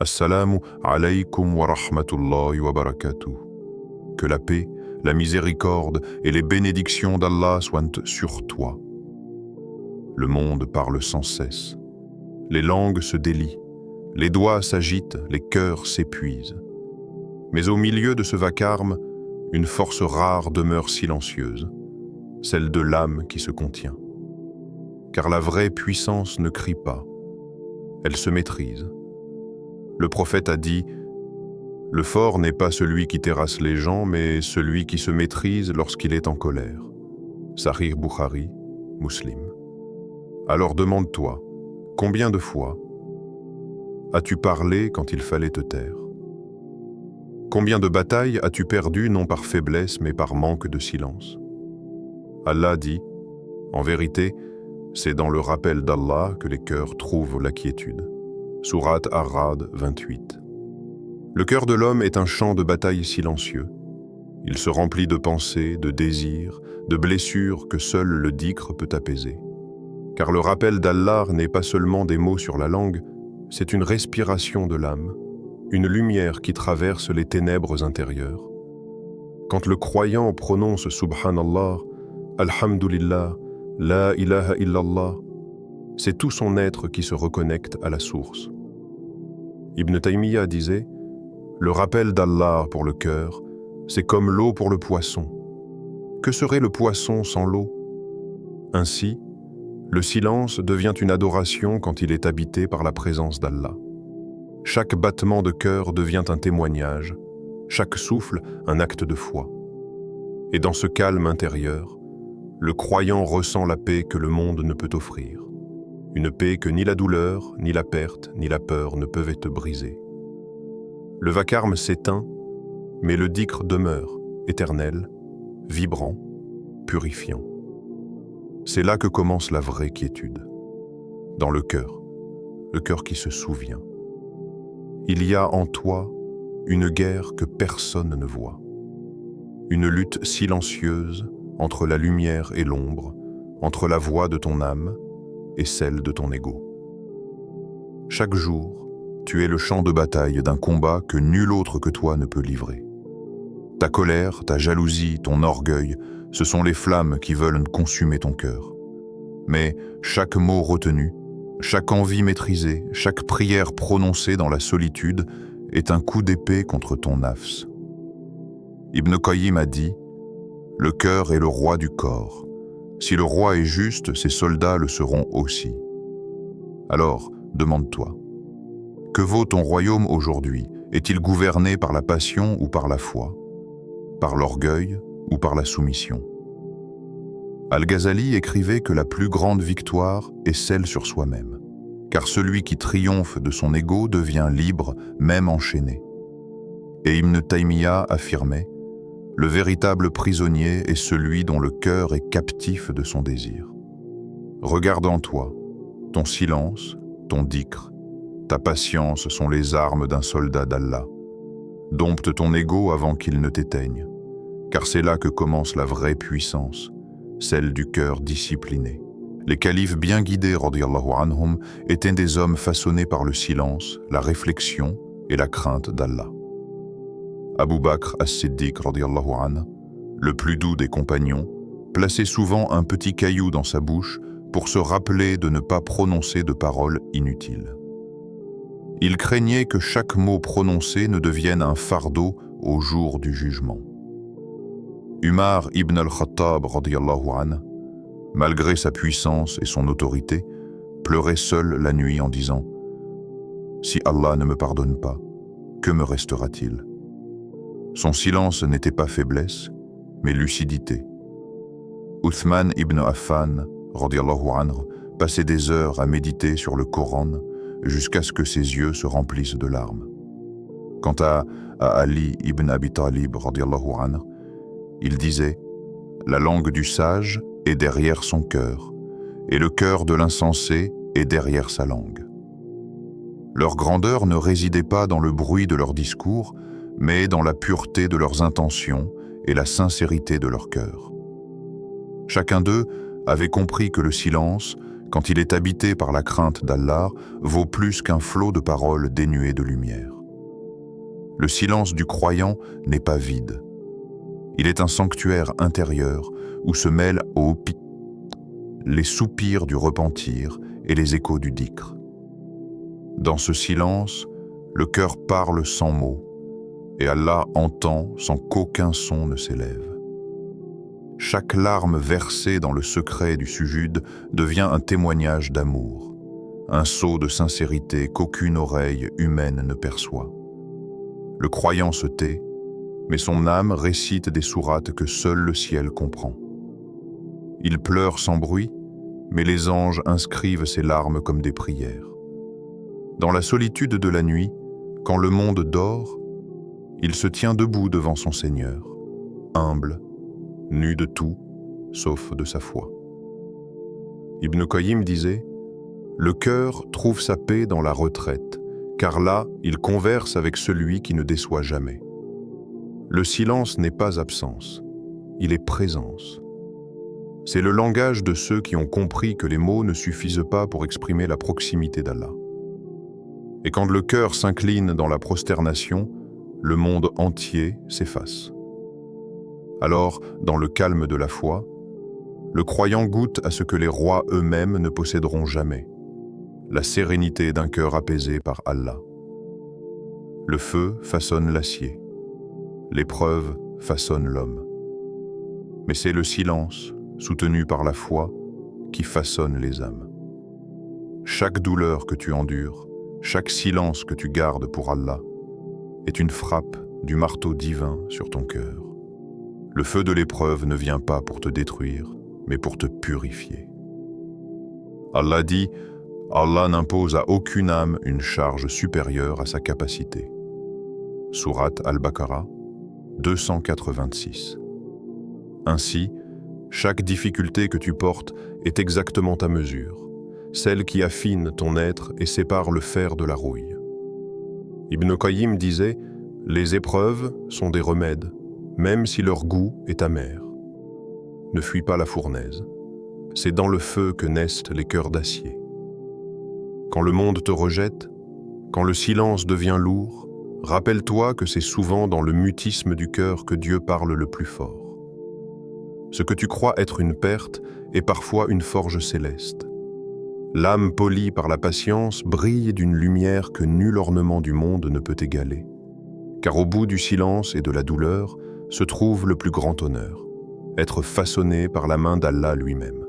Assalamu alaykum wa rahmatullahi wa barakatuh. Que la paix, la miséricorde et les bénédictions d'Allah soient sur toi. Le monde parle sans cesse. Les langues se délient, les doigts s'agitent, les cœurs s'épuisent. Mais au milieu de ce vacarme, une force rare demeure silencieuse, celle de l'âme qui se contient. Car la vraie puissance ne crie pas, elle se maîtrise. Le prophète a dit « Le fort n'est pas celui qui terrasse les gens, mais celui qui se maîtrise lorsqu'il est en colère. » Sahih Bukhari, Muslim. Alors demande-toi, combien de fois as-tu parlé quand il fallait te taire? Combien de batailles as-tu perdues non par faiblesse mais par manque de silence? Allah dit « En vérité, c'est dans le rappel d'Allah que les cœurs trouvent la quiétude. » Sourate Ar-Ra'd 28. Le cœur de l'homme est un champ de bataille silencieux. Il se remplit de pensées, de désirs, de blessures que seul le dhikr peut apaiser. Car le rappel d'Allah n'est pas seulement des mots sur la langue, c'est une respiration de l'âme, une lumière qui traverse les ténèbres intérieures. Quand le croyant prononce Subhanallah, Alhamdulillah, La ilaha illallah, c'est tout son être qui se reconnecte à la source. Ibn Taymiyyah disait « Le rappel d'Allah pour le cœur, c'est comme l'eau pour le poisson. Que serait le poisson sans l'eau? Ainsi, le silence devient une adoration quand il est habité par la présence d'Allah. Chaque battement de cœur devient un témoignage, chaque souffle un acte de foi. Et dans ce calme intérieur, le croyant ressent la paix que le monde ne peut offrir. Une paix que ni la douleur, ni la perte, ni la peur ne peuvent être brisées. Le vacarme s'éteint, mais le dhikr demeure, éternel, vibrant, purifiant. C'est là que commence la vraie quiétude. Dans le cœur qui se souvient. Il y a en toi une guerre que personne ne voit. Une lutte silencieuse entre la lumière et l'ombre, entre la voix de ton âme et celle de ton ego. Chaque jour, tu es le champ de bataille d'un combat que nul autre que toi ne peut livrer. Ta colère, ta jalousie, ton orgueil, ce sont les flammes qui veulent consumer ton cœur. Mais chaque mot retenu, chaque envie maîtrisée, chaque prière prononcée dans la solitude est un coup d'épée contre ton nafs. Ibn Qayyim a dit « Le cœur est le roi du corps. Si le roi est juste, ses soldats le seront aussi. » Alors, demande-toi, que vaut ton royaume aujourd'hui? Est-il gouverné par la passion ou par la foi? Par l'orgueil ou par la soumission? Al-Ghazali écrivait que la plus grande victoire est celle sur soi-même, car celui qui triomphe de son ego devient libre, même enchaîné. Et Ibn Taymiyyah affirmait « Le véritable prisonnier est celui dont le cœur est captif de son désir. » Regarde en toi, ton silence, ton dhikr, ta patience sont les armes d'un soldat d'Allah. Dompte ton ego avant qu'il ne t'éteigne, car c'est là que commence la vraie puissance, celle du cœur discipliné. Les califes bien guidés, radiyallahu anhum, étaient des hommes façonnés par le silence, la réflexion et la crainte d'Allah. Abu Bakr as-Siddiq, radiyallahu anhu, le plus doux des compagnons, plaçait souvent un petit caillou dans sa bouche pour se rappeler de ne pas prononcer de paroles inutiles. Il craignait que chaque mot prononcé ne devienne un fardeau au jour du jugement. Umar ibn al-Khattab, radiyallahu anhu, malgré sa puissance et son autorité, pleurait seul la nuit en disant « Si Allah ne me pardonne pas, que me restera-t-il » Son silence n'était pas faiblesse, mais lucidité. Uthman ibn Affan, radiyallahu anhu, passait des heures à méditer sur le Coran jusqu'à ce que ses yeux se remplissent de larmes. Quant à Ali ibn Abi Talib, radiyallahu anhu, il disait « La langue du sage est derrière son cœur, et le cœur de l'insensé est derrière sa langue. » Leur grandeur ne résidait pas dans le bruit de leurs discours, mais dans la pureté de leurs intentions et la sincérité de leur cœur. Chacun d'eux avait compris que le silence, quand il est habité par la crainte d'Allah, vaut plus qu'un flot de paroles dénuées de lumière. Le silence du croyant n'est pas vide. Il est un sanctuaire intérieur où se mêlent les soupirs du repentir et les échos du dhikr. Dans ce silence, le cœur parle sans mots, et Allah entend sans qu'aucun son ne s'élève. Chaque larme versée dans le secret du sujud devient un témoignage d'amour, un sceau de sincérité qu'aucune oreille humaine ne perçoit. Le croyant se tait, mais son âme récite des sourates que seul le ciel comprend. Il pleure sans bruit, mais les anges inscrivent ses larmes comme des prières. Dans la solitude de la nuit, quand le monde dort, il se tient debout devant son Seigneur, humble, nu de tout, sauf de sa foi. Ibn Qayyim disait « Le cœur trouve sa paix dans la retraite, car là, il converse avec celui qui ne déçoit jamais. Le silence n'est pas absence, il est présence. C'est le langage de ceux qui ont compris que les mots ne suffisent pas pour exprimer la proximité d'Allah. Et quand le cœur s'incline dans la prosternation, le monde entier s'efface. Alors, dans le calme de la foi, le croyant goûte à ce que les rois eux-mêmes ne posséderont jamais, la sérénité d'un cœur apaisé par Allah. Le feu façonne l'acier, l'épreuve façonne l'homme. Mais c'est le silence, soutenu par la foi, qui façonne les âmes. Chaque douleur que tu endures, chaque silence que tu gardes pour Allah, est une frappe du marteau divin sur ton cœur. Le feu de l'épreuve ne vient pas pour te détruire, mais pour te purifier. Allah dit « Allah n'impose à aucune âme une charge supérieure à sa capacité. » Sourate Al-Baqarah 286. Ainsi, chaque difficulté que tu portes est exactement ta mesure, celle qui affine ton être et sépare le fer de la rouille. Ibn Qayyim disait « Les épreuves sont des remèdes, même si leur goût est amer. Ne fuis pas la fournaise. C'est dans le feu que naissent les cœurs d'acier. Quand le monde te rejette, quand le silence devient lourd, rappelle-toi que c'est souvent dans le mutisme du cœur que Dieu parle le plus fort. Ce que tu crois être une perte est parfois une forge céleste. L'âme polie par la patience brille d'une lumière que nul ornement du monde ne peut égaler. Car au bout du silence et de la douleur se trouve le plus grand honneur, être façonné par la main d'Allah lui-même.